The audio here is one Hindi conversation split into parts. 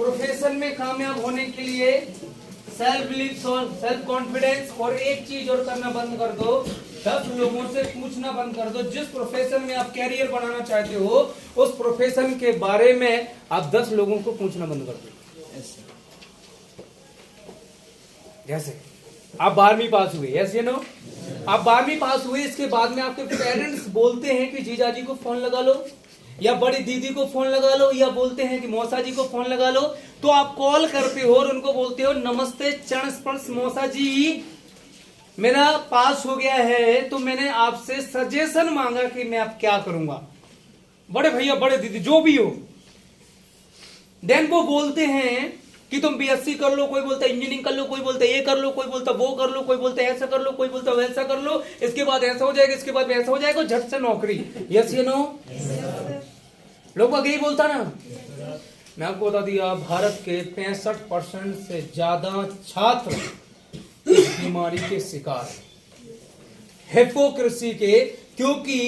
प्रोफेशन में कामयाब होने के लिए सेल्फ बिलीफ और सेल्फ कॉन्फिडेंस, और एक चीज और करना बंद कर दो, 10 लोगों से पूछना बंद कर दो। जिस प्रोफेशन में आप कैरियर बनाना चाहते हो उस प्रोफेशन के बारे में आप 10 लोगों को पूछना बंद कर दो। जैसे आप 12वीं पास हुए, यस या नो, आप 12वीं पास हुए, इसके बाद में आपके पेरेंट्स बोलते हैं कि जीजा जी को फोन लगा लो, या बड़ी दीदी को फोन लगा लो, या बोलते हैं कि मौसा जी को फोन लगा लो, तो आप कॉल करते हो और उनको बोलते हो नमस्ते चरण स्पर्श मौसा जी, मेरा पास हो गया है तो मैंने आपसे सजेशन मांगा कि मैं अब क्या करूंगा, बड़े भैया बड़े दीदी जो भी हो। देन वो बोलते हैं कि तुम बीएससी कर लो, कोई बोलता है इंजीनियरिंग कर लो, कोई बोलता है ये कर लो, कोई बोलता वो कर लो, कोई बोलता है ऐसा कर लो, कोई बोलता है वैसा कर लो, इसके बाद ऐसा हो जाएगा, इसके बाद वैसा हो जाएगा, झट से नौकरी। यस या नो? लोग यही बोलता ना। मैं आपको बता दिया, भारत के 65% से ज्यादा छात्र इस बीमारी के शिकार है, हिपोक्रेसी के। क्योंकि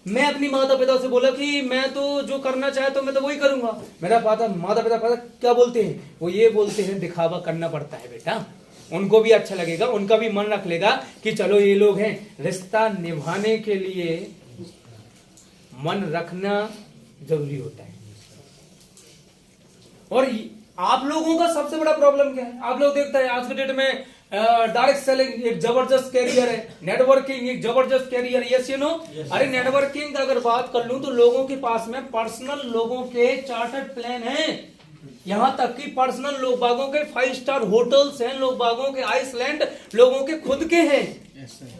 मैं अपनी माता पिता से बोला कि मैं तो जो करना चाहे तो मैं तो वही करूंगा। मेरा माता पिता क्या बोलते हैं, वो ये बोलते हैं दिखावा करना पड़ता है बेटा, उनको भी अच्छा लगेगा, उनका भी मन रख लेगा कि चलो ये लोग हैं। रिश्ता निभाने के लिए मन रखना जरूरी होता है। और आप लोगों का सबसे बड़ा प्रॉब्लम क्या है, आप लोग देखते हैं आज के डेट में डायरेक्ट सेलिंग एक जबरदस्त कैरियर है, नेटवर्किंग एक जबरदस्त कैरियर, यस यू नो। अरे नेटवर्किंग का अगर बात कर लूं तो लोगों के पास में पर्सनल लोगों के चार्टर्ड प्लान हैं, यहां तक कि पर्सनल लोग बागों के 5 स्टार होटल्स हैं, लोग बागों के आइसलैंड लोगों के खुद के हैं।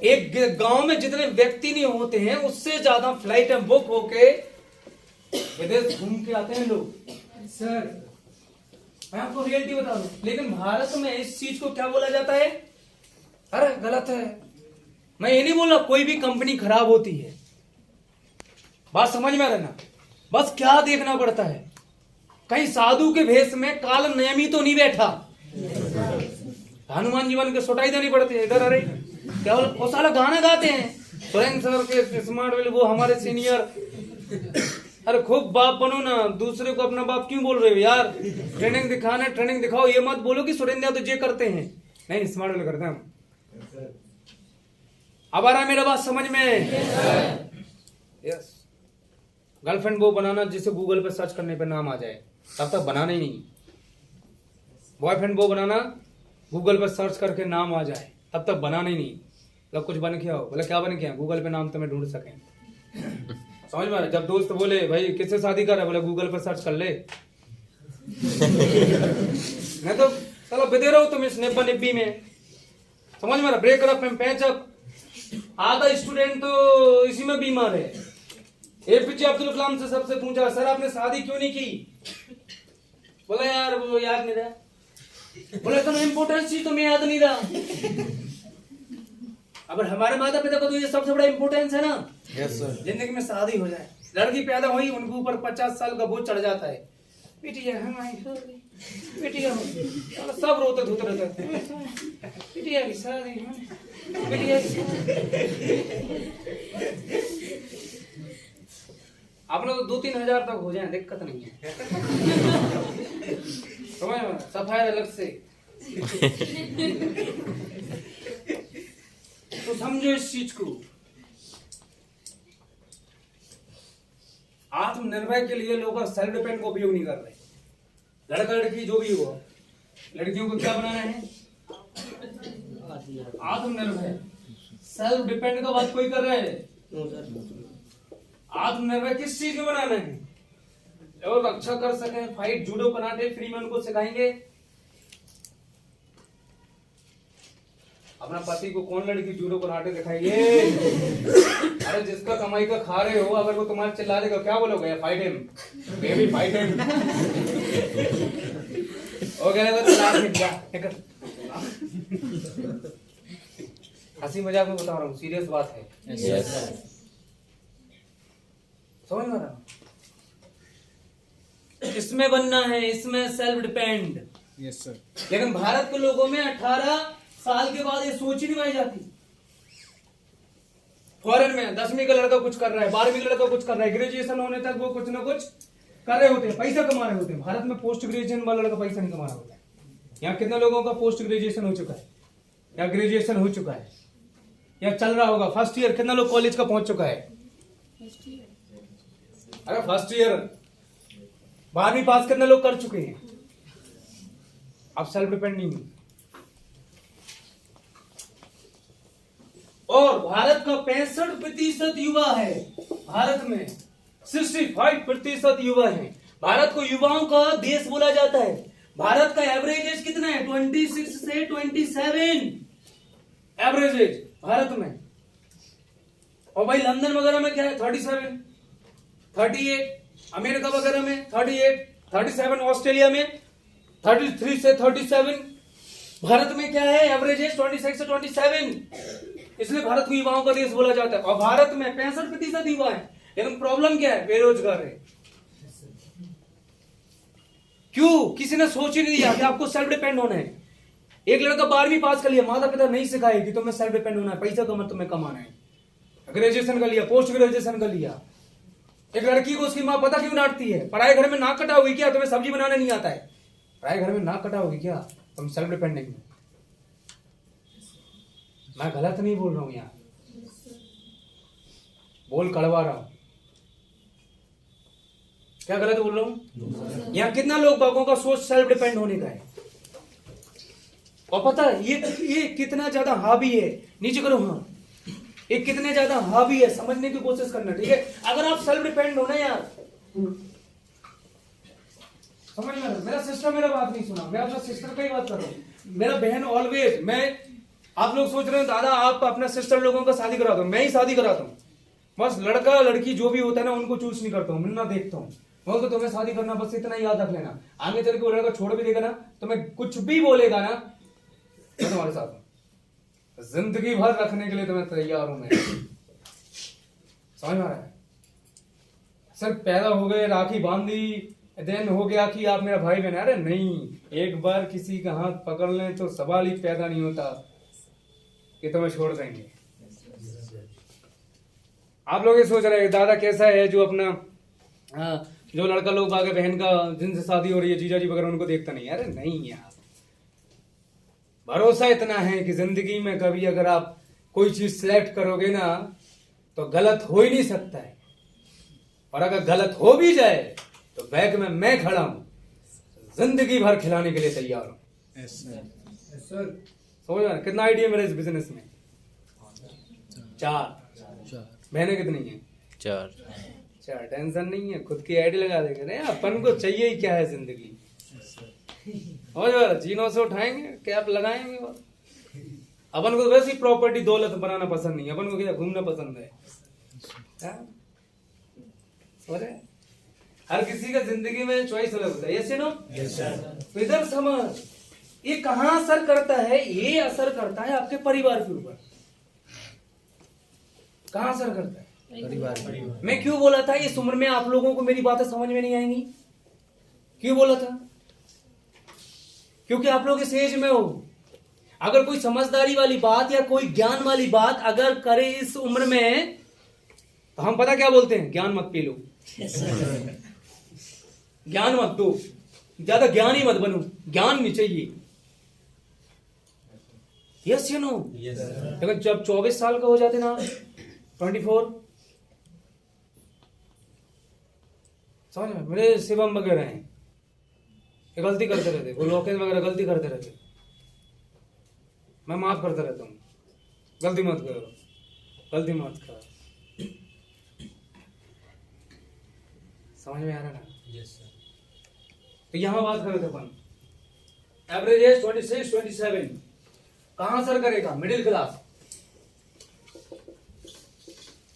एक गांव में जितने व्यक्ति नहीं होते हैं उससे ज्यादा फ्लाइट बुक होके विदेश घूम के आते हैं लोग। सर मैं आपको रियलिटी बता दूं, लेकिन भारत में इस चीज को क्या बोला जाता है, अरे गलत है। मैं ये नहीं बोल रहा कोई भी कंपनी खराब होती है, बात समझ में रहना। बस क्या देखना पड़ता है, कहीं साधु के भेष में काल नियमी तो नहीं बैठा, हनुमान जी बन के सुटाई देनी पड़ती है इधर। अरे क्या वो साला गाना गाते हैं सुरेंद्र सर के स्मार्ट वाले, वो हमारे सीनियर। अरे खूब बाप बनो ना, दूसरे को अपना बाप क्यों बोल रहे हो यार, ट्रेनिंग दिखाना ट्रेनिंग दिखाओ, ये मत बोलो कि सुरेंद्र तो ये करते हैं, नहीं स्मार्ट वाले करते हैं हम। अब आ रहा है मेरा बात समझ में? यस। गर्लफ्रेंड वो बनाना जिसे गूगल पे सर्च करने पे नाम आ जाए, तब तक बनाना ही नहीं। बॉयफ्रेंड वो बनाना गूगल पे सर्च करके नाम आ जाए, तब तक बनाना ही नहीं। मतलब कुछ बन के आओ, बोले क्या बन के आओ, गूगल पे नाम तो मैं ढूंढ सकें। समझ में? जब दोस्त बोले भाई किससे शादी कर रहा है, बोले गूगल पर सर्च कर ले। मैं तो चलो बिदे रहो तुम इस निब्बा निब्बी में, समझ में? ब्रेकअप में पैचअप। आधा स्टूडेंट तो इसी में बीमार है। एपीजे अब्दुल कलाम से सबसे पूछा सर आपने शादी क्यों नहीं की, बोला यार वो याद नहीं रहा। बोले तो इम्पोर्टेंट चीज तुम्हें याद नहीं रहा। अब हमारे माता पिता को तो ये सबसे बड़ा इंपॉर्टेंस है ना। Yes sir. जिंदगी में शादी हो जाए, लड़की पैदा हुई उनके ऊपर 50 साल का बोझ चढ़ जाता है। बिटिया बिटिया सब रोते धोते रहते हैं, बिटिया की शादी, बिटिया अपने तो 2-3 हजार तक हो जाए दिक्कत नहीं है। समझ में? सफाई अलग से। तो समझो इस चीज को, आत्मनिर्भर के लिए लोग सेल्फ डिपेंड का उपयोग नहीं कर रहे। लड़का लड़की जो भी हो, लड़कियों को क्या बनाना है, आत्मनिर्भर। सेल्फ डिपेंड का बात कोई कर रहा है? आत्मनिर्भर किस चीज में बनाना है, और रक्षा कर सके, फाइट जूडो कराटे फ्री में उनको सिखाएंगे। अपना पति को कौन लड़की जूडो कराटे दिखाइए? अरे जिसका कमाई का खा रहे हो, अगर वो तुम्हारे चिल्ला देगा क्या बोलोगे, fight him baby fight him. वो कहेगा तो हंसी मजाक में बता रहा हूँ, सीरियस बात है। समझ में आ रहा? इसमें बनना है, इसमें सेल्फ डिपेंड। Yes sir. लेकिन भारत के लोगों में 18 साल के बाद ये सोच ही नहीं पाई जाती। फॉरेन में 10वीं का लड़का कुछ कर रहा है, 12वीं का लड़का कुछ कर रहा है, ग्रेजुएशन होने तक वो कुछ ना कुछ कर रहे होते हैं, पैसा कमा रहे होते हैं। भारत में पोस्ट ग्रेजुएशन वाला लड़का पैसा नहीं कमा रहा होता है। यहाँ कितने लोगों का पोस्ट ग्रेजुएशन हो चुका है या ग्रेजुएशन हो चुका है या चल रहा होगा? फर्स्ट ईयर कितना लोग कॉलेज का पहुंच चुका है? अरे फर्स्ट ईयर 12वीं पास कितने लोग कर चुके हैं? आप सेल्फ डिपेंडिंग। और भारत का 65% युवा है। भारत में 65% युवा है। भारत को युवाओं का देश बोला जाता है। भारत का एवरेज एज कितना है? 26 से 27 एवरेज एज भारत में। और भाई लंदन वगैरह में क्या है? 37, 38, अमेरिका वगैरह में 38, 37, ऑस्ट्रेलिया में 33 से 37। भारत में क्या है? एवरेज एज 26 से 27। इसलिए भारत को युवाओं का देश बोला जाता है। और भारत में 65% युवा है। लेकिन प्रॉब्लम क्या है? बेरोजगार है। क्यों? किसी ने सोच ही नहीं दिया कि आपको सेल्फ डिपेंड होना है। एक लड़का 12वीं पास कर लिया, माता पिता नहीं सिखाए कि तुम्हें सेल्फ डिपेंड होना है, पैसा कमा तुम्हें कमाना है। ग्रेजुएशन कर लिया, पोस्ट ग्रेजुएशन कर लिया। एक लड़की को उसकी माँ पता क्यों डांटती है? पराए घर में नाक कटा होगी क्या? तुम्हें सब्जी बनाने नहीं आता है? पराए घर में नाक कटा होगी क्या? तुम सेल्फ डिपेंडेंट हो। मैं गलत नहीं बोल रहा हूं, यार बोल कड़वा रहा हूं। क्या गलत बोल रहा हूं? यहाँ कितना लोग बागों का सोच सेल्फ डिपेंड होने का है। और पता है ये कितना ज्यादा हावी है। नीचे करो, हाँ, ये कितने ज्यादा हावी है, समझने की कोशिश करना, ठीक है? अगर आप सेल्फ डिपेंड हो ना यार, समझ में? मेरा सिस्टर मेरा बात नहीं सुना, मैं अपना सिस्टर का ही बात कर रहा हूं। मेरा बहन ऑलवेज, आप लोग सोच रहे हो दादा आप अपना सिस्टर लोगों का शादी करा दो, मैं ही शादी कराता हूँ। बस लड़का लड़की जो भी होता है ना उनको चूज नहीं करता हूँ, मैं ना देखता हूँ। तो तुम्हें शादी करना, बस इतना याद रख लेना। आगे चल के वो लड़का छोड़ भी देगा ना, तुम्हें कुछ भी बोलेगा ना, मैं तुम्हारे साथ हूं। जिंदगी भर रखने के लिए तुम्हें तैयार हूं मैं। समझ में आ रहा है? सर पैदा हो गए, राखी बांधी, देन हो गया कि आप मेरा भाई बहन। अरे नहीं, एक बार किसी का हाथ पकड़ लें तो सवाल ही पैदा नहीं होता कि तुम्हें छोड़ देंगे। आप लोग ये सोच रहे हैं दादा कैसा है जो अपना जो लड़का लोग आगे बहन का जिनसे शादी हो रही है जीजा जी वगैरह उनको देखता नहीं। अरे नहीं यार, भरोसा इतना है कि जिंदगी में कभी अगर आप कोई चीज सिलेक्ट करोगे ना तो गलत हो ही नहीं सकता है। और अगर गलत हो भी जाए तो बैग में मैं खड़ा हूं, जिंदगी भर खिलाने के लिए तैयार हूं। समझ रहे? कितना आइडिया मेरे इस बिजनेस में? 4 बहनें कितनी है? 4। टेंशन नहीं है, खुद की आइडिया लगा देंगे। अपन को चाहिए ही क्या है जिंदगी? और जीनों से उठाएंगे, कैप लगाएंगे। और अपन को वैसी प्रॉपर्टी दौलत बनाना पसंद नहीं है, अपन को क्या घूमना पसंद है। हर किसी का जिंदगी में चॉइस अलग होता है। Yes no? तो इधर समझ, ये कहां असर करता है? ये असर करता है आपके परिवार के ऊपर। कहां असर करता है? परिवार। मैं क्यों बोला था इस उम्र में आप लोगों को मेरी बातें समझ में नहीं आएंगी? क्यों बोला था? क्योंकि आप लोग इस एज में हो। अगर कोई समझदारी वाली बात या कोई ज्ञान वाली बात अगर करे इस उम्र में तो हम पता क्या बोलते हैं? ज्ञान मत पी लो, ज्ञान मत दो, ज्यादा ज्ञानी मत बनो, ज्ञान नहीं चाहिए। Yes you no? लेकिन जब 24 साल का हो जाते ना, 24, समझ में? मेरे शिवम वगैरह हैं, ये गलती करते रहते, वो लोकेश वगैरह गलती करते रहते, मैं माफ करता रहता हूँ। गलती मत करो, गलती मत करो। समझ में आ रहा ना? Yes sir. तो यहां बात कर रहे थे अपन, एवरेज एज 26, 27 कहां असर करेगा? Middle class.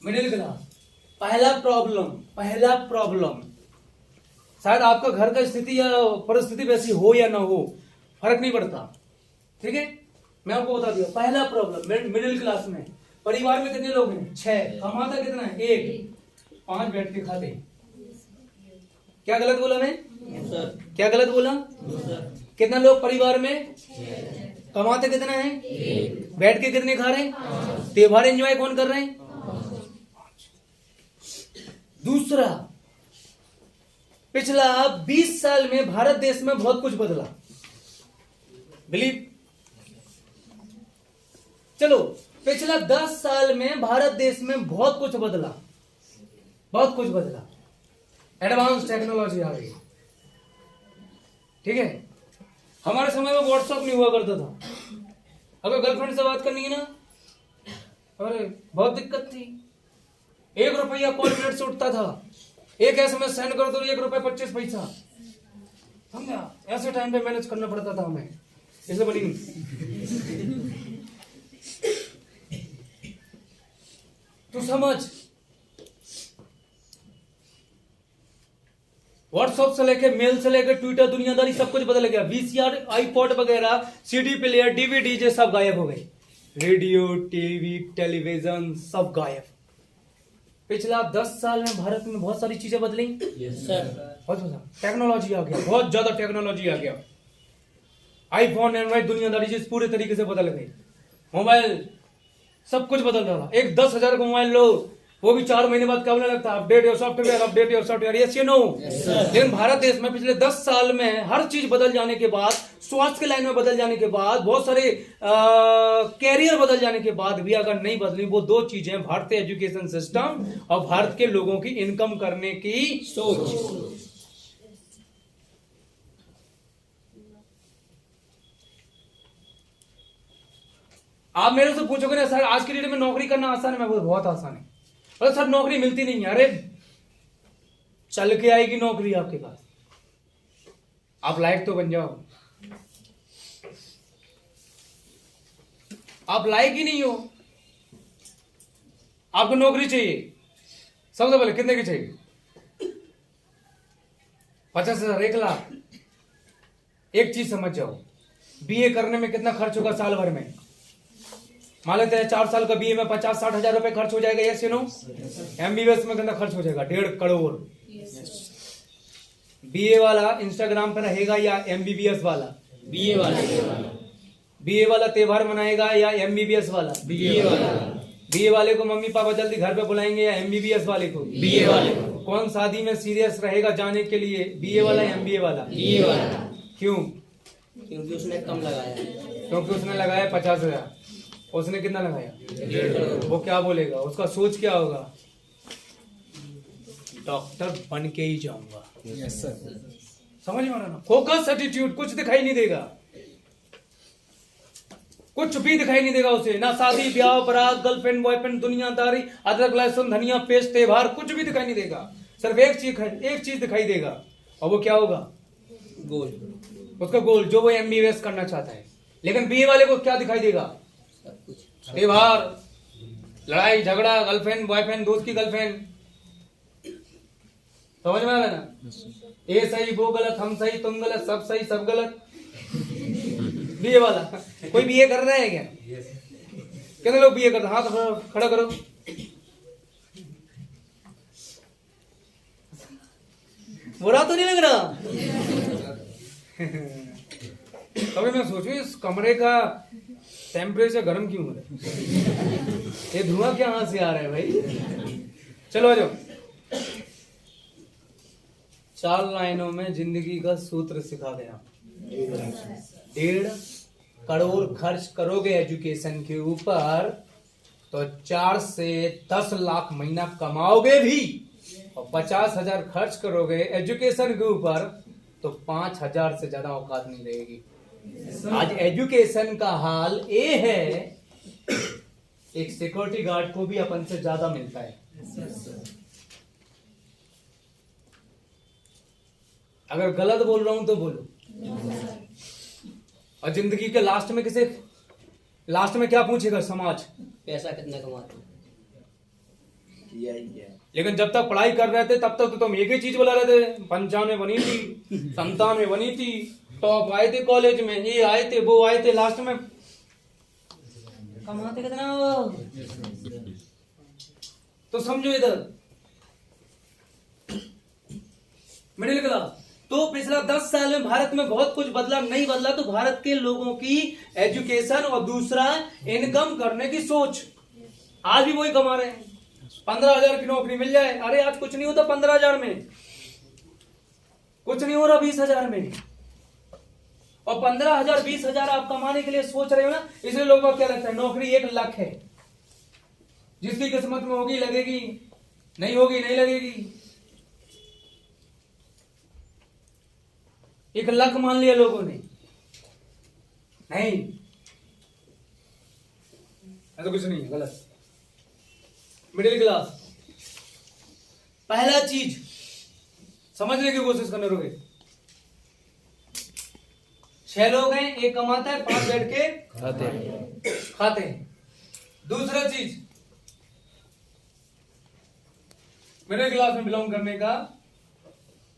मिडिल क्लास पहला प्रॉब्लम शायद आपका घर का स्थिति या परिस्थिति वैसी हो या ना हो, फर्क नहीं पड़ता, ठीक है? मैं आपको बता दिया पहला प्रॉब्लम मिडिल क्लास में। परिवार में कितने लोग हैं? 6। कमाता कितना है? 1। 5 बैठ के खाते। क्या गलत बोला मैं? क्या गलत बोला? कितना लोग परिवार में? कमाते कितना है? 1। बैठ के कितने खा रहे हैं? त्योहार एंजॉय कौन कर रहे हैं? दूसरा, पिछला 20 साल में भारत देश में बहुत कुछ बदला। बिलीव। चलो, पिछला 10 साल में भारत देश में बहुत कुछ बदला, बहुत कुछ बदला। एडवांस टेक्नोलॉजी आ गई। ठीक है, हमारे समय में व्हाट्सएप नहीं हुआ करता था। अगर गर्लफ्रेंड से बात करनी है ना, अरे बहुत दिक्कत थी। 1 रुपया कॉल मिनट से उठता था। एक SMS सेंड कर दो, 1 रुपया 25 पैसा। समझा? ऐसे टाइम पे मैनेज करना पड़ता था हमें, इसलिए बनी नहीं। तू समझ, व्हाट्सएप से लेके, मेल से लेके, ट्विटर, दुनियादारी सब कुछ बदल गया। VCR, आईपॉड वगैरह, CD प्लेयर, DVD जे सब गायब हो गए। रेडियो, टीवी, टेलीविजन सब गायब। पिछला 10 साल में भारत में बहुत सारी चीजें बदली। बहुत ज्यादा टेक्नोलॉजी आ गया, बहुत ज्यादा टेक्नोलॉजी आ गया। आईफोन, एंड्रॉइड, दुनियादारी चीज पूरे तरीके से बदल गई। मोबाइल सब कुछ बदल रहा था। एक 10,000 का मोबाइल लो, वो भी 4 महीने बाद क्या होने लगता है? Update your software, update your software. Yes या नो? लेकिन भारत देश में पिछले 10 साल में हर चीज बदल जाने के बाद, स्वास्थ्य के लाइन में बदल जाने के बाद, बहुत सारे कैरियर बदल जाने के बाद भी अगर नहीं बदली वो 2 चीजें, भारतीय एजुकेशन सिस्टम और भारत के लोगों की इनकम करने की सोच। आप मेरे से पूछोगे ना, सर आज की डेट में नौकरी करना आसान है? मैं बोलूं बहुत आसान है। अरे सर नौकरी मिलती नहीं है। अरे चल के आएगी नौकरी आपके पास, आप लायक तो बन जाओ। आप लायक ही नहीं हो, आपको नौकरी चाहिए। सबसे पहले कितने की चाहिए? 50,000, 1 लाख। एक चीज समझ जाओ, BA करने में कितना खर्च होगा साल भर में? मान लेते हैं 4 साल का BA में 50-60 हजार रुपए खर्च हो जाएगा। यस या नो? MBBS में कितना खर्च हो जाएगा? 1.5 करोड़। BA वाला इंस्टाग्राम पर रहेगा या MBBS वाला? BA वाला। BA वाला त्योहार मनाएगा या MBBS वाला? BA वाला। BA वाले को मम्मी पापा जल्दी घर पे बुलाएंगे या MBBS वाले को? BA वाले को। कौन शादी में सीरियस रहेगा जाने के लिए, BA वाला या MBA वाला? BA वाला। क्यों? क्योंकि उसने कम लगाया है। क्योंकि उसने लगाया 50,000, उसने कितना लगाया? 1.5 करोड़। वो क्या बोलेगा? उसका सोच क्या होगा? डॉक्टर बन के ही जाऊंगा। Yes sir. समझ में आ रहा ना? फोकस एटीट्यूड, कुछ दिखाई नहीं देगा, कुछ भी दिखाई नहीं देगा उसे। ना शादी ब्याह, बारात, गर्लफ्रेंड, बॉयफ्रेंड, दुनियादारी, अदरक, लहसुन, धनिया पेस्ट, त्योहार, कुछ भी दिखाई नहीं देगा। सिर्फ एक चीज दिखाई देगा, और वो क्या होगा? गोल। उसका गोल जो वो MBBS करना चाहता है। लेकिन BA वाले को क्या दिखाई देगा? त्योहार, लड़ाई झगड़ा, गर्लफ्रेंड बॉयफ्रेंड, दोस्त की गर्लफ्रेंड। समझ में आ रहा है ना? ये सही वो गलत, हम सही तुम गलत, सब सही सब गलत। BA वाला कोई BA कर रहा है क्या? कितने लोग BA करते? हाथ खड़ा करो। बुरा तो नहीं लग रहा? तभी मैं सोचूं इस कमरे का टेम्परेचर गर्म क्यों है? ये धुआं कहां से आ रहा है भाई? चलो आ जाओ। 4 लाइनों में जिंदगी का सूत्र सिखा गया। 1.5 करोड़ खर्च करोगे एजुकेशन के ऊपर तो 4 से 10 लाख महीना कमाओगे भी, और 50,000 खर्च करोगे एजुकेशन के ऊपर तो 5,000 से ज्यादा औकात नहीं रहेगी। आज एजुकेशन का हाल ये है, एक सिक्योरिटी गार्ड को भी अपन से ज्यादा मिलता है। अगर गलत बोल रहा हूं तो बोलो। और जिंदगी के लास्ट में क्या पूछेगा समाज? पैसा कितना कमाते? लेकिन जब तक पढ़ाई कर रहे थे तब तक तो तुम एक ही चीज बोला रहे थे, 95 बनी थी, 97 बनी थी, टॉप आए थे कॉलेज में, ये आए थे वो आए थे, लास्ट में कमाते कितना हो? तो समझो इधर मिडिल क्लास। तो पिछला 10 साल में भारत में बहुत कुछ बदला, नहीं बदला तो भारत के लोगों की एजुकेशन और दूसरा इनकम करने की सोच। आज भी वही कमा रहे हैं। 15,000 की नौकरी मिल जाए, अरे आज कुछ नहीं होता 15,000 में। कुछ नहीं हो रहा 20,000 में, और 15,000 20,000 आप कमाने के लिए सोच रहे हो ना, इसलिए लोगों को क्या लगता है नौकरी 1 लाख है, जिसकी किस्मत में होगी लगेगी, नहीं होगी नहीं लगेगी। 1 लाख मान लिया लोगों ने, नहीं ऐसा कुछ नहीं है, गलत। मिडिल क्लास, पहला चीज समझने की कोशिश करने रोगे, 6 लोग हैं, एक कमाता है, 5 बैठ के खाते हैं। दूसरा चीज मिडिल क्लास में बिलोंग करने का,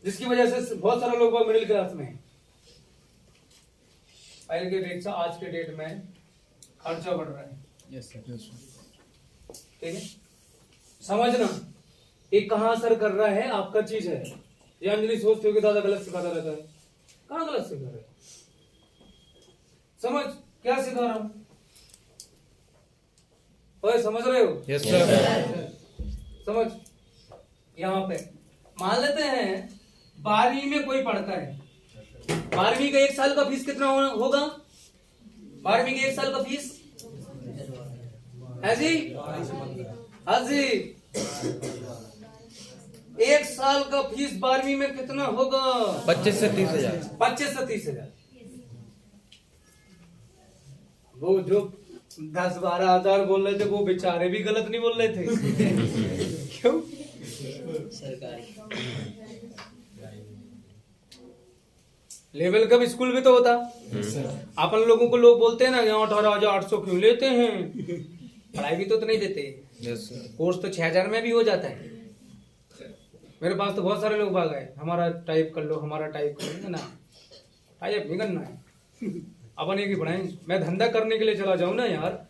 जिसकी वजह से बहुत सारे लोग मिडिल क्लास में हैं। पहले के डेट से आज के डेट में खर्चा बढ़ रहा है। ठीक है, समझना ये कहां असर कर रहा है, आपका चीज है। ये अंजलि सोचते हो कि दादा गलत सिखाता रहता है, कहां गलत सिखा रहे, समझ क्या सिखा रहा हूं, ओए समझ रहे हो? Yes sir. समझ, यहां पे मान लेते हैं 12वीं में कोई पढ़ता है, 12वीं का 1 साल का फीस कितना होगा? 12वीं के 1 साल का फीस है जी, हाँ जी, 1 साल का फीस 12वीं में कितना होगा? 25 से 30,000। 25 से 30,000। वो जो 10-12 हजार बोल रहे थे वो बेचारे भी गलत नहीं बोल रहे थे। क्यों? सरकारी लेवल का स्कूल भी तो होता। अपन लोगों को लोग बोलते हैं ना, यहाँ 18,800 क्यों लेते हैं, पढ़ाई भी तो नहीं देते। Yes sir. कोर्स तो 6,000 में भी हो जाता है। मेरे पास तो बहुत सारे लोग भाग आए, हमारा टाइप कर लो, हमारा टाइप कर लो ना, टाइप नहीं करना है, अपन एक ही पढ़ाएंगे। मैं धंधा करने के लिए चला जाऊं ना यार,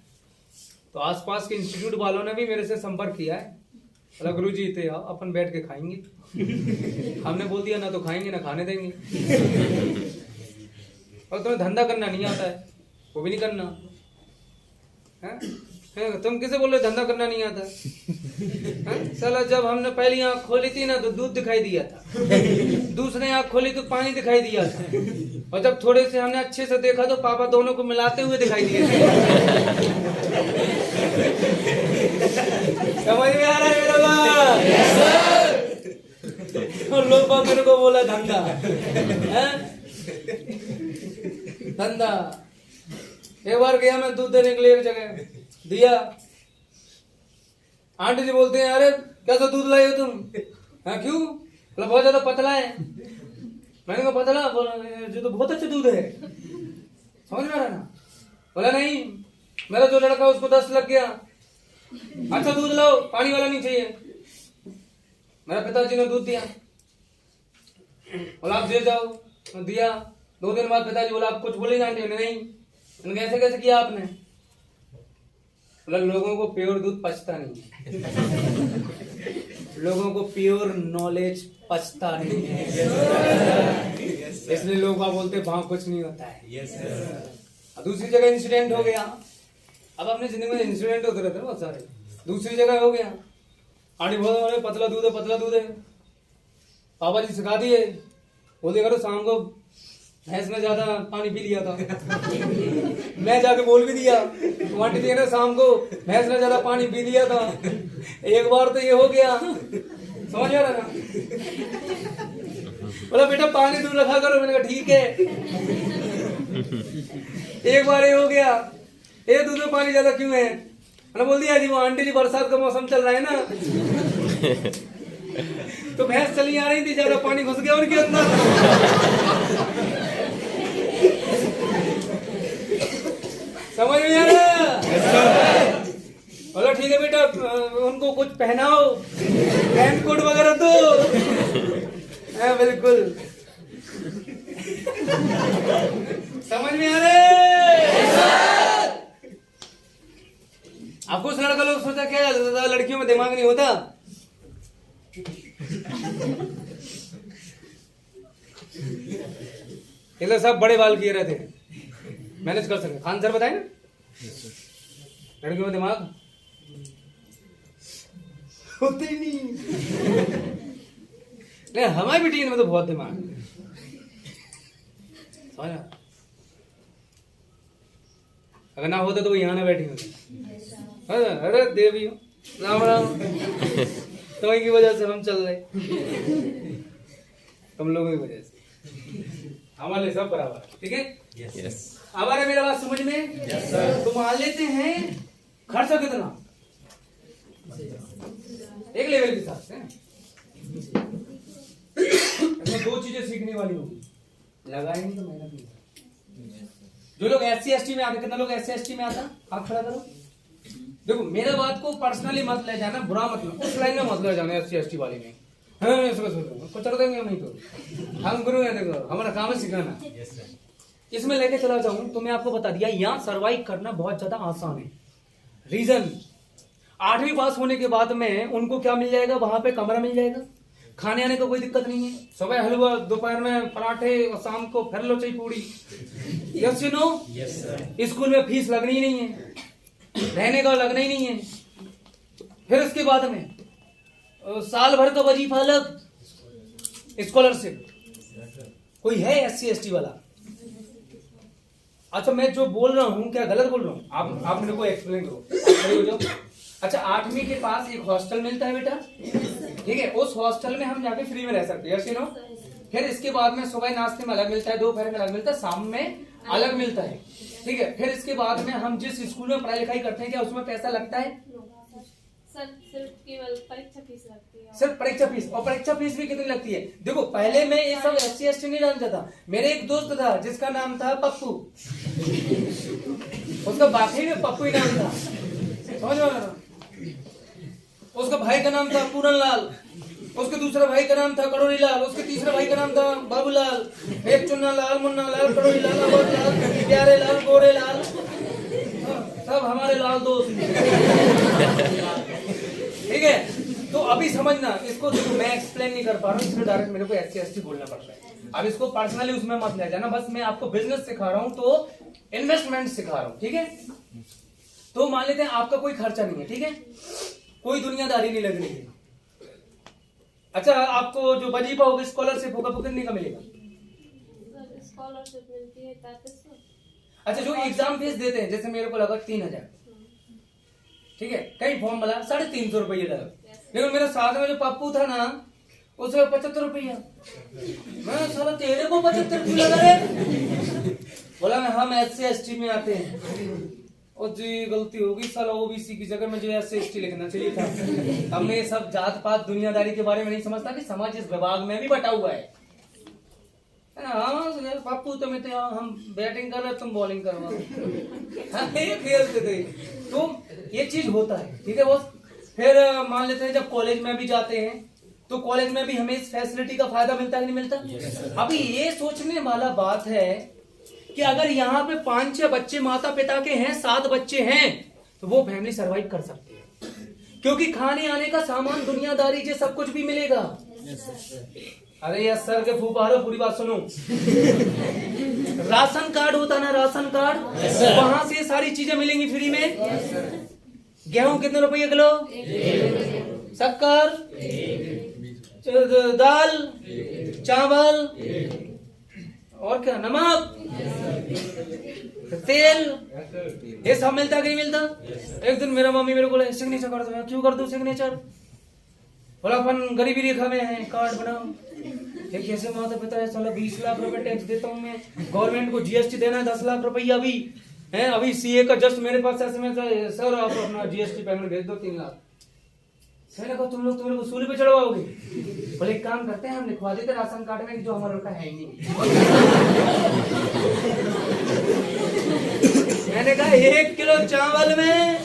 तो आसपास के इंस्टीट्यूट वालों ने भी मेरे से संपर्क किया है, बोला गुरु जी थे अपन बैठ के खाएंगे। हमने बोल दिया ना तो खाएंगे ना खाने देंगे। और तुम्हें धंधा करना नहीं आता है, वो भी नहीं करना है? तुम किसे बोल रहे धंधा करना नहीं आता है? साला जब हमने पहली आंख खोली थी ना तो दूध दिखाई दिया था, दूसरी आंख खोली तो पानी दिखाई दिया था, और जब थोड़े से हमने अच्छे से देखा तो पापा दोनों को मिलाते हुए दिखाई दिए थे। समझ में आ रहा है मेरा बात? और लोग मेरे को बोला धंधा है, धंधा। एक बार गया मैं दूध देने के लिए एक जगह, दिया, आंटी जी बोलते हैं अरे कैसा दूध लाए हो तुम? हाँ क्यों? बोला बहुत ज्यादा पतला है। मैंने कहा पतला? बोला जो तो बहुत अच्छा दूध है। समझ में आ रहा ना? बोला नहीं, मेरा जो लड़का उसको 10 लग गया। अच्छा दूध लाओ, पानी वाला नहीं चाहिए। मेरा पिताजी ने दूध दिया, बोला आप दे जाओ, दिया। 2 दिन बाद पिताजी बोला आप कुछ बोलेंगे आंटी? नहीं। कैसे कैसे किया आपने? लोगों को प्योर दूध पचता नहीं है, लोगों को प्योर नॉलेज पचता नहीं है, इसलिए लोग बोलते वहां कुछ नहीं होता है। दूसरी जगह इंसिडेंट हो गया, अब अपनी जिंदगी में इंसिडेंट होते रहते हैं बहुत सारे। दूसरी जगह हो गया, आंटी बहुत पतला दूध है, पतला दूध है। पापा जी सिखा दिए, बोलते करो शाम को भैंस ने ज्यादा पानी पी लिया था। मैं जाके बोल भी दिया, आंटी जी ने शाम को भैंस ने ज्यादा पानी पी लिया था। एक बार तो ये हो गया, समझ आ रहा ना? बोला बेटा पानी दूर रखा करो। मैंने कहा ठीक है। एक बार ये हो गया, ये दूध में पानी ज्यादा क्यों है? मैंने बोल दिया जी वो आंटी जी बरसात का मौसम चल रहा है ना, तो भैंस चली आ रही थी, ज्यादा पानी घुस गया उनके अंदर। समझ में आ रहा? बोला ठीक है बेटा, उनको कुछ पहनाओ, पैंट कोट वगैरह तो है बिल्कुल। समझ में आ रहा? आपको उस लड़का लोग सोचा क्या लड़कियों में दिमाग नहीं होता? ये सब बड़े बाल किए रहते हैं, मैनेज कर सके। खान सर बताए ना, लड़कियों में दिमाग होते ही नहीं। नहीं, हमारी बेटी में तो बहुत दिमाग है। समझ रहे? अगर ना होता तो वो यहाँ ना बैठी होती। अरे देवी हो, राम राम। तुम्हारी की वजह से हम चल रहे, तुम लोगों की वजह से हमारे सब बराबर, ठीक है। यस अब आ रहा है मेरा बात समझ में? तो मान लेते हैं खर्चा कितना, एक लेवल के साथ है। इसमें दो चीजें सीखने वाली होगी, लगाएंगे तो मेहनत नहीं। जो लोग SC/ST में आते, कितना लोग SC/ST में आता, आप खड़ा करो। देखो मेरा बात को पर्सनली मत ले जाना, बुरा मत लो, उस लाइन में मत ले जाना SC/ST वाले में। हाँ कुछ कर देंगे हम, नहीं तो हम गुरु हैं, देखो हमारा काम है सिखाना। इसमें लेके चला जाऊं तो मैं आपको बता दिया, यहाँ सर्वाइव करना बहुत ज्यादा आसान है। रीजन, 8वीं पास होने के बाद में उनको क्या मिल जाएगा, वहां पे कमरा मिल जाएगा, खाने आने का कोई दिक्कत नहीं है, सुबह हलवा, दोपहर में पराठे और शाम को फिर लो चाय पूड़ी। Yes you know? Yes sir. School में फीस लगनी ही नहीं है, रहने का लगना ही नहीं है। फिर उसके बाद में साल भर का वजीफा अलग, स्कॉलरशिप। कोई है SC/ST वाला? अच्छा मैं जो बोल रहा हूँ क्या गलत बोल रहा हूँ? आप मेरे को एक्सप्लेन करो, खड़े हो जाओ। अच्छा 8वीं के पास एक हॉस्टल मिलता है बेटा, ठीक है, उस हॉस्टल में हम जाके फ्री में रह सकते हैं, यस यू नो। फिर इसके बाद में सुबह नाश्ते में अलग मिलता है, दोपहर में अलग मिलता है, शाम में अलग मिलता है, ठीक है। फिर इसके बाद में हम जिस स्कूल में पढ़ाई लिखाई करते हैं, क्या उसमें पैसा लगता है? सर सिर्फ केवल परीक्षा फीस लगती है। सिर्फ परीक्षा फीस, और परीक्षा फीस भी कितनी लगती है? देखो पहले मैं ये सब SC/ST नहीं जानता था। मेरे एक दोस्त था जिसका नाम था पप्पू, उसका बाकी में पप्पू ही नाम था, समझ में? उसका भाई का नाम था पूरन लाल, उसके दूसरा भाई का नाम था करोड़ी लाल, उसके तीसरा भाई का नाम था बाबूलाल, एक चुन्ना लाल, मुन्ना लाल, करोड़ी लाल, अवध लाल, प्यारे लाल, गोरे लाल, सब हमारे लाल दोस्त, ठीक है। तो अभी समझना इसको, देखो मैं एक्सप्लेन नहीं कर पा रहा हूँ, इसलिए डायरेक्ट मेरे को SC/ST बोलना पड़ रहा है। अब इसको पर्सनली उसमें मत ले जाना, बस मैं आपको बिजनेस सिखा रहा हूँ, तो इन्वेस्टमेंट सिखा रहा हूँ, ठीक है। तो मान लेते हैं आपका कोई खर्चा नहीं है, ठीक है, कोई दुनियादारी नहीं लग रही है। अच्छा आपको जो वजीफा होगा, स्कॉलरशिप होगा, वो कितने का मिलेगा? सर स्कॉलरशिप मिलती है 3300। अच्छा जो एग्जाम फीस देते हैं, जैसे मेरे को लगा 3000, ठीक है, कई फॉर्म वाला 350 रुपये लगा, लेकिन मेरे साथ में जो पप्पू था ना, उसे 75 रुपया। मैं साला तेरे को 75 क्यों लगा रे? बोला मैं हम SC/ST में आते हैं। और जी गलती होगी, साला OBC की जगह में जो SC/ST लिखना चाहिए था। हमने ये सब जात पात दुनियादारी के बारे में नहीं समझता कि समाज इस विभाग में भी बटा हुआ है। हाँ पप्पू तो मैं तो हम बैटिंग कर रहे, तुम बॉलिंग करवा, खेलते थे, तो ये चीज होता है, ठीक है बॉस। फिर मान लेते हैं जब कॉलेज में भी जाते हैं, तो कॉलेज में भी हमें इस फैसिलिटी का फायदा मिलता है कि नहीं मिलता? अभी ये सोचने वाला बात है कि अगर यहाँ पे 5-6 बच्चे माता पिता के हैं, 7 बच्चे हैं, तो वो फैमिली सरवाइव कर सकती है, क्योंकि खाने आने का सामान, दुनियादारी ये सब कुछ भी मिलेगा। अरे यार सर के फूफारो, पूरी बात सुनो। राशन कार्ड होता ना, राशन कार्ड, वहां से सारी चीजें मिलेंगी फ्री में। गेहूं कितने रुपये किलो, शक्कर, दाल, चावल, और क्या, नमक, तेल, ये सब मिलता कि नहीं मिलता? एक दिन मेरा मम्मी मेरे को बोला सिग्नेचर कर दो। क्यों कर दो सिग्नेचर? बोला अपन गरीबी रेखा में है, कार्ड बनाओ। ये कैसे माता पिता है, साला 20 लाख रुपए टैक्स देता हूँ मैं, गवर्नमेंट को GST देना है 10 लाख रुपया अभी है। अभी CA का जस्ट मेरे पास SMS है, सर आप अपना GST पेमेंट भेज दो 3 लाख। मैंने कहा तुम लोग तो मेरे को सूली पे चढ़वाओगे? बोले एक काम करते हैं, हम लिखवा देते राशन कार्ड में जो हमारा रुपया है ही नहीं। मैंने कहा 1 किलो चावल में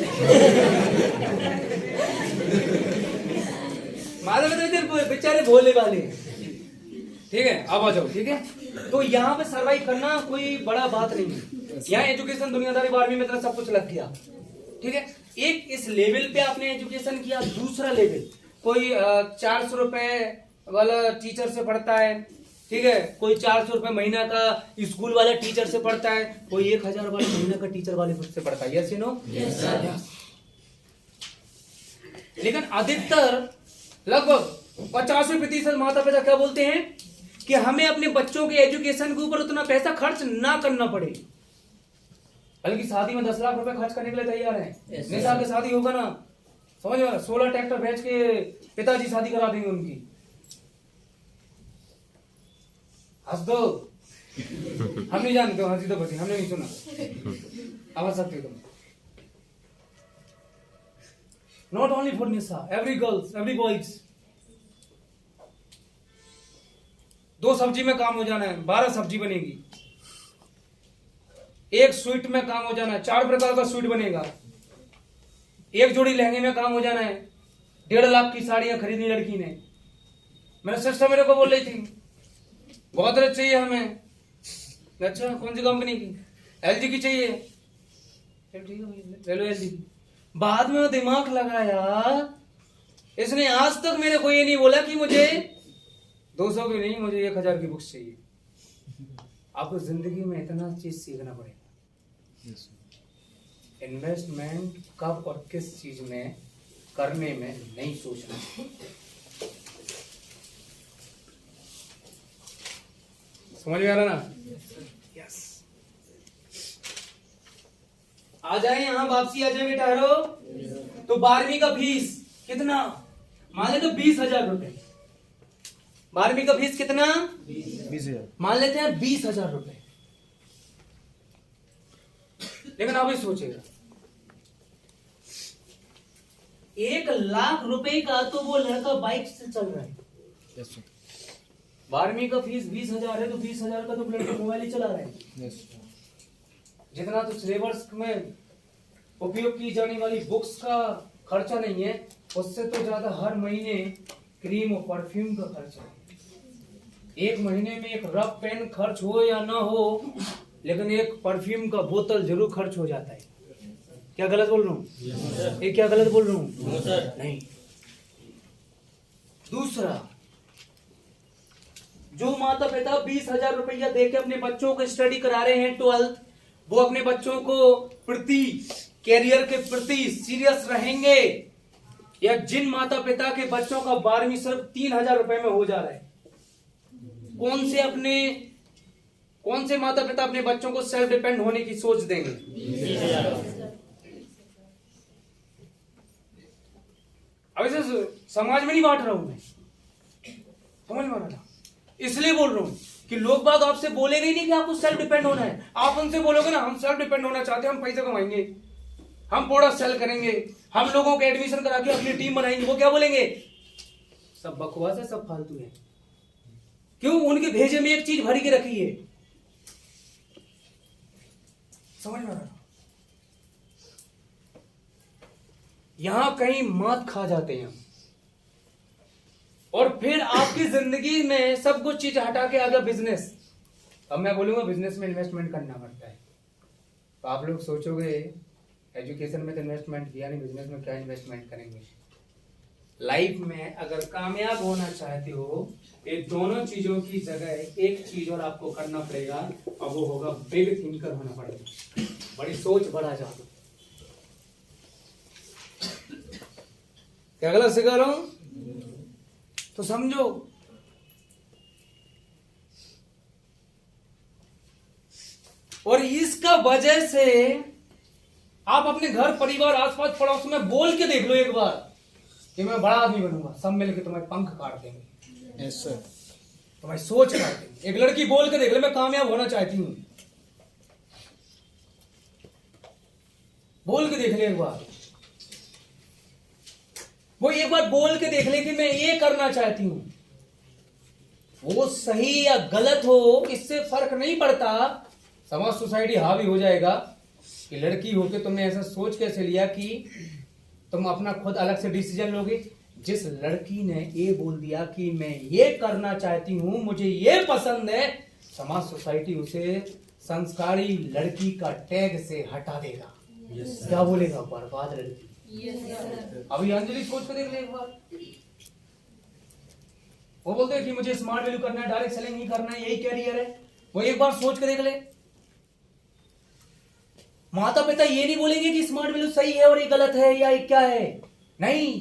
मालूम है तो बेचारे भोले वाले, ठीक है। अब आ जाओ, ठीक है। तो यहाँ पे सर्वाइव करना कोई बड़ा बात नहीं है। यहाँ एजुकेशन दुनियादारी 12वीं में तरह सब कुछ लग गया, ठीक है। एक इस लेवल पे आपने एजुकेशन किया, दूसरा लेवल कोई 400 रुपए वाला टीचर से पढ़ता है, ठीक है, कोई 400 रुपए महीना का स्कूल वाला टीचर से पढ़ता है, कोई 1000 वाले महीना का टीचर वाले से पढ़ता है, यस यू नो। लेकिन अधिकतर लगभग 85% माता पिता क्या बोलते हैं कि हमें अपने बच्चों के एजुकेशन के ऊपर उतना पैसा खर्च ना करना पड़े, बल्कि शादी में 10 लाख रुपए खर्च करने के लिए तैयार है। नहीं साल की शादी होगा ना, समझ में, 16 ट्रैक्टर बेच के पिताजी शादी करा देंगे उनकी। हंस दो, हम नहीं जानते हो, हंसी तो बची, हमने नहीं सुना। अब हंस सकते हो तुम। Not only for Nisha, every girls, every boys. 2 सब्जी में काम हो जाना है, 12 सब्जी बनेगी। 1 स्वीट में काम हो जाना है, 4 प्रकार का स्वीट बनेगा। 1 जोड़ी लहंगे में काम हो जाना है, 1.5 लाख की साड़ियां खरीदनी लड़की ने। मेरा सिस्टर मेरे को बोल रही थी गोदरेज चाहिए हमें। अच्छा, कौन सी कंपनी की? LG की चाहिए। चल ठीक है, ले लो LG की। बाद में वो दिमाग लगाया, इसने आज तक मेरे को ये नहीं बोला कि मुझे 200 की नहीं, मुझे 1000 की बुक्स चाहिए। आपको जिंदगी में इतना चीज सीखना पड़ेगा। इन्वेस्टमेंट कब और किस चीज में करने में नहीं सोचना। समझ में आ रहा ना? यस। आ जाए यहाँ, वापसी आ जाए बेटा। रो तो 12वीं का फीस कितना? मान ले तो 20,000 रुपए। 12वीं का फीस कितना? 20,000। मान लेते हैं 20,000 रुपए। लेकिन आप ये सोचेगा 1 लाख रुपए का तो वो लड़का बाइक से चल रहा है। 12वीं का फीस 20,000 है, तो 20,000 का तो लड़का मोबाइल ही चला रहा है। जितना तो सिलेबस में उपयोग की जाने वाली बुक्स का खर्चा नहीं है, उससे तो ज्यादा हर महीने क्रीम और परफ्यूम का खर्चा है। 1 महीने में एक रफ पेन खर्च हो या ना हो, लेकिन एक परफ्यूम का बोतल जरूर खर्च हो जाता है। क्या गलत बोल रहा हूँ? ये क्या गलत बोल रहा हूँ? नहीं। दूसरा, जो माता पिता 20,000 रुपया देके अपने बच्चों को स्टडी करा रहे हैं 12th, वो अपने बच्चों को प्रति कैरियर के प्रति सीरियस रहेंगे, या जिन माता पिता के बच्चों का 12वीं सिर्फ 3,000 रुपए में हो जा रहा है, कौन से माता पिता अपने बच्चों को सेल्फ डिपेंड होने की सोच देंगे? अब इसे समाज में नहीं बांट रहा हूं मैं, समझ में आ रहा, इसलिए बोल रहा हूं कि लोग बाग आपसे बोलेंगे नहीं कि आपको सेल्फ डिपेंड होना है। आप उनसे बोलोगे ना, हम सेल्फ डिपेंड होना चाहते हैं, हम पैसे कमाएंगे, हम प्रोडक्ट सेल करेंगे, हम लोगों के एडमिशन करा के अपनी टीम बनाएंगे, वो क्या बोलेंगे? सब बकवास है, सब फालतू है। क्यों? उनके भेजे में एक चीज भरी के रखी है। समझ में आ रहा? यहां कहीं मात खा जाते हैं और फिर आपकी जिंदगी में सब कुछ चीज हटा के आ गया बिजनेस। अब मैं बोलूंगा बिजनेस में इन्वेस्टमेंट करना पड़ता है, तो आप लोग सोचोगे एजुकेशन में तो इन्वेस्टमेंट किया नहीं, बिजनेस में क्या इन्वेस्टमेंट करेंगे? लाइफ में अगर कामयाब होना चाहते हो, ये दोनों चीजों की जगह एक चीज और आपको करना पड़ेगा, और वो होगा बिग थिंकर होना पड़ेगा, बड़ी सोच, बड़ा जादू। क्या गलत सिखा रहा हूं? तो समझो, और इसका वजह से आप अपने घर परिवार आसपास पड़ोस में बोल के देख लो एक बार कि मैं बड़ा आदमी बनूंगा, सब मिलके तुम्हारे पंख काट देंगे। Yes sir. तुम्हारी सोच काट देंगे। एक लड़की बोल के देख ले, मैं कामयाब होना चाहती हूँ, बोल के देख ले एक बार। वो एक बार बोल के देख ले कि मैं ये करना चाहती हूं। वो सही या गलत हो, इससे फर्क नहीं पड़ता। समाज सोसाइटी हावी हो जाएगा कि लड़की होके तुमने ऐसा सोच कैसे लिया कि तुम अपना खुद अलग से डिसीजन लोगे। जिस लड़की ने ये बोल दिया कि मैं ये करना चाहती हूं, मुझे ये पसंद है, समाज सोसाइटी उसे संस्कारी लड़की का टैग से हटा देगा। क्या बोलेगा? बर्बाद लड़की। अभी अंजलि सोच कर देख ले एक बार। वो बोलते हैं कि मुझे स्मार्ट वैल्यू करना है, डायरेक्ट सेलिंग ही करना है, यही कैरियर है। वो एक बार सोच कर देख ले। माता पिता ये नहीं बोलेंगे कि स्मार्ट वैल्यू सही है और ये गलत है या ये क्या है। नहीं,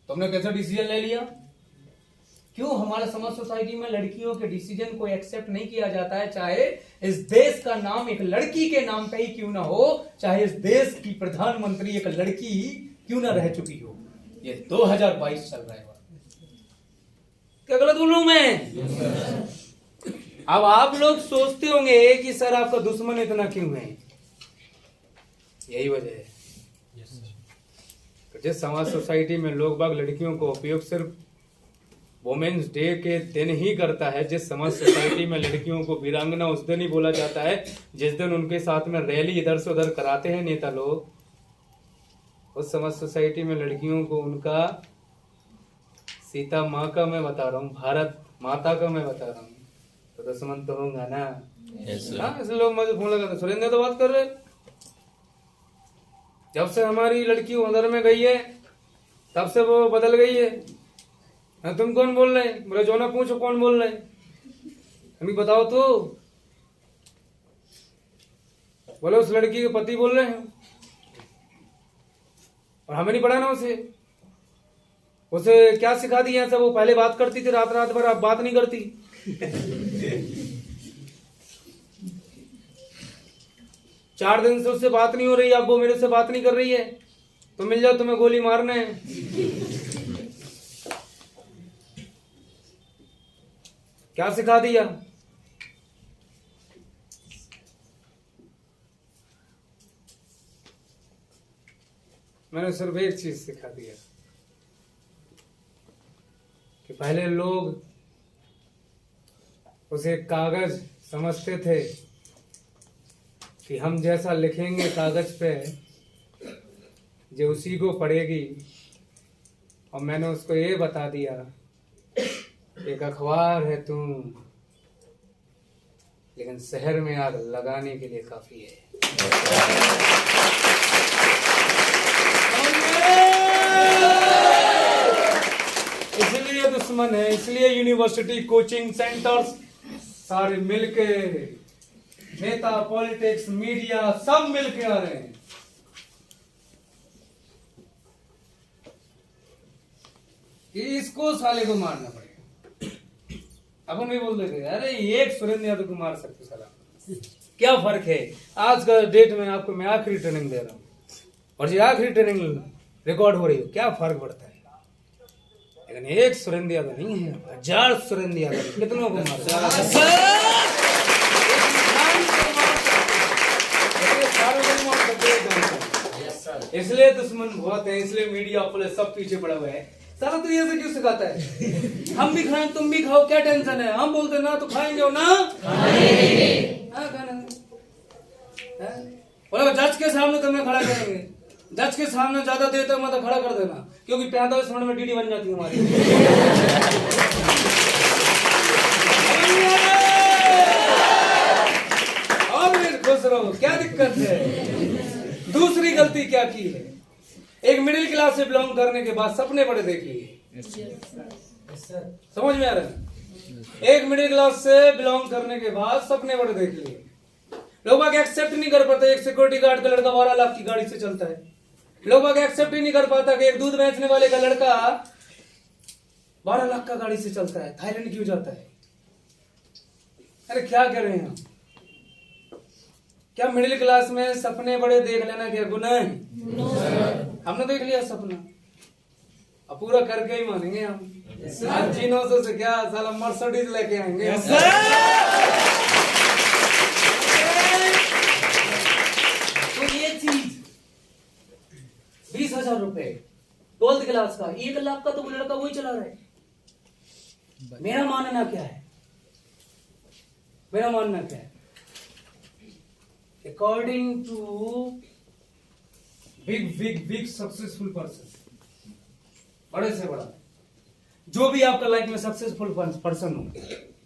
तुमने कैसा डिसीजन ले लिया? क्यों हमारा समाज सोसाइटी में लड़कियों के डिसीजन को एक्सेप्ट नहीं किया जाता है, चाहे इस देश का नाम एक लड़की के नाम पे ही क्यों ना हो, चाहे इस देश की प्रधानमंत्री एक लड़की ही क्यों ना रह चुकी हो। ये 2022 चल रहा है, क्या गलत बोल रहा हूं मैं? अब आप लोग सोचते होंगे कि सर आपका दुश्मन इतना क्यों है, यही वजह है। जिस समाज सोसाइटी में लोग बाग लड़कियों को उपयोग सिर्फ वुमेन्स डे के दिन ही करता है, जिस समाज सोसाइटी में लड़कियों को वीरांगना उस दिन ही बोला जाता है जिस दिन उनके साथ में रैली इधर से उधर कराते हैं नेता लोग, उस समाज सोसाइटी में लड़कियों को उनका सीता माँ का मैं बता रहा हूँ, भारत माता का मैं बता रहा हूँ, तो दुश्मन तो होगा ना। इसलिए लोग मुझे फोन लगा, सुरेंद्र तो बात कर रहे, जब से हमारी लड़की अंदर में गई है तब से वो बदल गई है। तुम कौन बोल रहे? बोले जो ना पूछो कौन बोल रहे, हमें बताओ तो। बोले उस लड़की के पति बोल रहे हैं, और हमें नहीं पढ़ा ना उसे क्या सिखा दिया ऐसा? वो पहले बात करती थी रात रात भर, अब बात नहीं करती। 4 दिन से उससे बात नहीं हो रही, अब वो मेरे से बात नहीं कर रही है, तो मिल जाओ तुम्हें गोली मारना है। क्या सिखा दिया? मैंने सिर्फ एक चीज सिखा दिया कि पहले लोग उसे कागज समझते थे कि हम जैसा लिखेंगे कागज पे जो उसी को पढ़ेगी, और मैंने उसको ये बता दिया एक अखबार है तू, लेकिन शहर में आग लगाने के लिए काफी है। इसलिए दुश्मन है, इसलिए यूनिवर्सिटी कोचिंग सेंटर्स सारे मिलके, नेता पॉलिटिक्स मीडिया सब मिलके आ रहे हैं कि इसको साले को मारना पड़ेगा। अपन भी बोल देते अरे एक सुरेंद्र यादव को मार सकते साला, क्या फर्क है? आज का डेट में आपको मैं आखिरी ट्रेनिंग दे रहा हूँ, और जो आखिरी ट्रेनिंग रिकॉर्ड हो रही है, क्या फर्क पड़ता है? लेकिन एक सुरेंद्र यादव नहीं है, 1000 सुरेंद्र यादव कितनों को मार इसलिए दुश्मन बहुत है, इसलिए मीडिया पुलिस सब पीछे पड़ा हुआ है। सारा तो ये क्यों सिखाता है? हम भी खाएं तुम भी खाओ, क्या टेंशन है? हम बोलते ना तो खाएंगे हो ना, बोले जज के सामने तुम्हें खड़ा करेंगे, जज के सामने ज्यादा देर तक मतलब खड़ा कर देना, क्योंकि 45 मिनट में डीडी बन जाती है हमारी। और खुश रहो, क्या दिक्कत है? दूसरी गलती क्या की है? एक मिडिल क्लास से बिलोंग करने के बाद सपने बड़े देख लिए। समझ में आ रहा है? एक मिडिल क्लास से बिलोंग करने के बाद सपने बड़े देख लिए। लोग आगे एक्सेप्ट नहीं कर पाते एक सिक्योरिटी गार्ड का लड़का 12 लाख की गाड़ी से चलता है। लोग आगे एक्सेप्ट ही नहीं कर पाता कि एक दूध बेचने वाले का लड़का 12 लाख का गाड़ी से चलता है, थाईलैंड क्यों जाता है? अरे क्या कर रहे हैं हम? क्या मिडिल क्लास में सपने बड़े देख लेना क्या गुनाह है? हमने देख लिया सपना, अब पूरा करके ही मानेंगे हम। आज चीनों से क्या साला मर्सिडीज लेके आएंगे। तो ये चीज 20,000 रुपए 12th क्लास का, 1 लाख का तो वो लड़का वही चला रहा है। मेरा मानना क्या है? मेरा मानना क्या है? According to big successful person, बड़े से बड़ा जो भी आपका लाइफ में सक्सेसफुल पर्सन हो,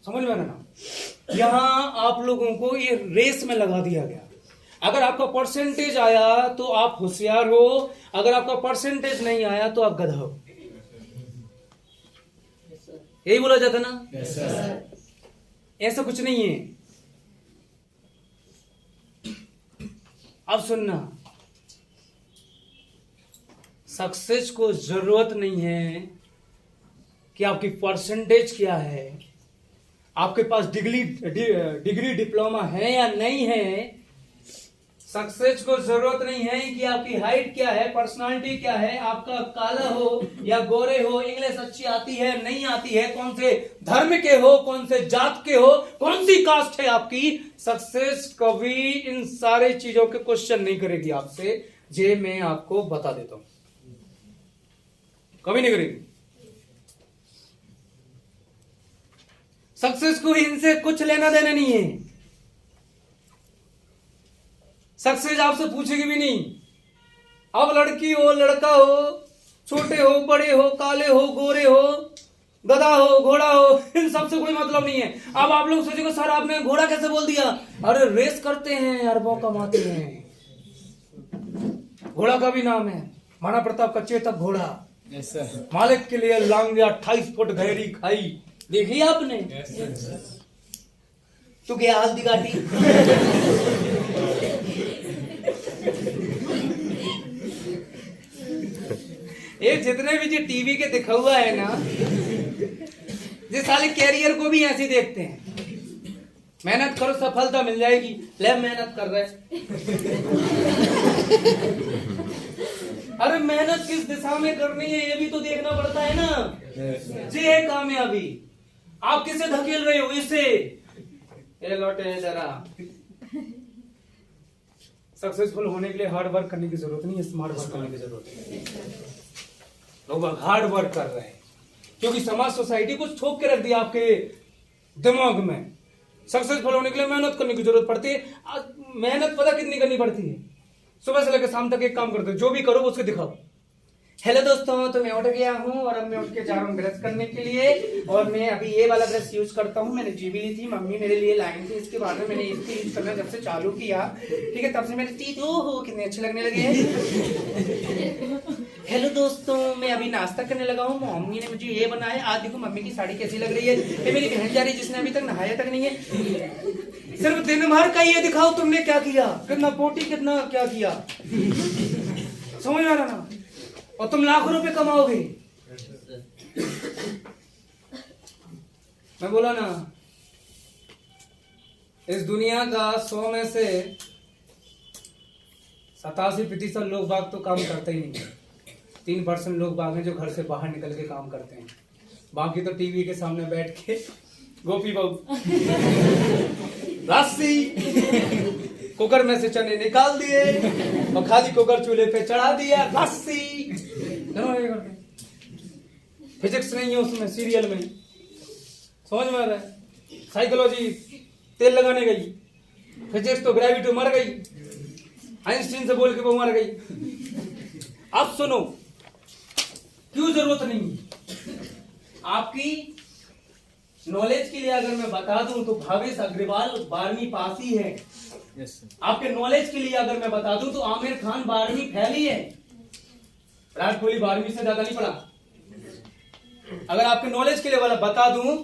समझ में ना, यहाँ आप लोगों को ये रेस में लगा दिया गया। अगर आपका परसेंटेज आया तो आप होशियार हो, अगर आपका परसेंटेज नहीं आया तो आप गधा हो। यही बोला जाता ना? ऐसा कुछ नहीं है। अब सुनना, सक्सेस को जरूरत नहीं है कि कि आपकी परसेंटेज क्या है, आपके पास डिग्री डिप्लोमा है या नहीं है। सक्सेस को जरूरत नहीं है कि आपकी हाइट क्या है, पर्सनालिटी क्या है, आपका काला हो या गोरे हो, इंग्लिश अच्छी आती है नहीं आती है, कौन से धर्म के हो, कौन से जात के हो, कौन सी कास्ट है आपकी। सक्सेस कभी इन सारी चीजों के क्वेश्चन नहीं करेगी आपसे, जे मैं आपको बता देता हूं, कभी नहीं करेगी। सक्सेस को इनसे कुछ लेना देना नहीं है। सक्सेस आपसे पूछेगी भी नहीं। अब लड़की हो, लड़का हो, छोटे हो, बड़े हो, काले हो, गोरे हो, गधा हो, घोड़ा हो, इन सबसे कोई मतलब नहीं है। अब आप लोग सोचेंगे सर आपने घोड़ा कैसे बोल दिया? अरे रेस करते हैं, अरबों कमाते हैं। घोड़ा का भी नाम है, महाराणा प्रताप का चेतक घोड़ा। Yes sir. मालिक के लिए लांगे 28 फुट गहरी खाई, देखी आपने? तू क्या हल्दी घाटी? ये जितने भी जो टीवी के दिखा हुआ है ना, जिस साले कैरियर को भी ऐसे देखते हैं। मेहनत करो सफलता मिल जाएगी। ले मेहनत कर रहे। अरे मेहनत किस दिशा में करनी है ये भी तो देखना पड़ता है ना। ये है कामयाबी। आप किसे धकेल रहे हो? इसे। ये लौटे जरा। सक्सेसफुल होने के लिए हार्ड वर्क करने की जरूरत नहीं है, स्मार्ट वर्क करने की जरूरत है। लोग हार्ड वर्क कर रहे हैं क्योंकि समाज सोसाइटी कुछ ठोक के रख दिया आपके दिमाग में। सक्सेसफुल होने के लिए मेहनत करने की जरूरत पड़ती है। मेहनत पता कितनी करनी पड़ती है? सुबह से लेकर शाम तक एक काम करते हो, जो भी करो उसको दिखाओ। हेलो दोस्तों, तो मैं उठ गया हूँ और अब मैं उठ के जा रहा हूँ ब्रश करने के लिए। और मैं अभी ये वाला ब्रश यूज करता हूँ। मैंने जीबी ली थी, मम्मी मेरे लिए लाई थी। इसके बाद में मैंने इसकी यूज करना जब से चालू किया, ठीक है, तब से मेरे टीथ ओहो कितने अच्छे लगने लगे हैं। हेलो दोस्तों, मैं अभी नाश्ता करने लगा हूँ। मम्मी ने मुझे ये बनाया। आज देखो मम्मी की साड़ी कैसी लग रही है। ये मेरी बहन जा रही है जिसने अभी तक नहाया तक नहीं है। सिर्फ दिन भर का ये दिखाओ तुमने क्या किया, कितना पोटी, कितना क्या किया, समझ आ रहा ना? और तुम लाखों रुपए कमाओगे। मैं बोला ना, इस दुनिया का 100 में से 87% लोग बाग तो काम करते ही नहीं। 3% लोग बाग हैं जो घर से बाहर निकल के काम करते हैं। बाकी तो टीवी के सामने बैठ के गोपी बहू राशि कुकर में से चने निकाल दिए और खाली कुकर चूल्हे पे चढ़ा दिया। राशि फिजिक्स नहीं है उसमें, सीरियल में, समझ में आ रहा है? साइकोलॉजी तेल लगाने गई, फिजिक्स तो ग्रेविटी मर गई, आइंस्टीन से बोल के वो मर गई। अब सुनो, क्यों जरूरत नहीं? आपकी नॉलेज के लिए अगर मैं बता दूं तो भावेश अग्रवाल 12वीं पास ही है। आपके नॉलेज के लिए अगर मैं बता दूं तो आमिर खान 12वीं फैली है। विराट कोहली 12वीं से ज्यादा नहीं पढ़ा। अगर आपके नॉलेज के लिए वाला बता दूं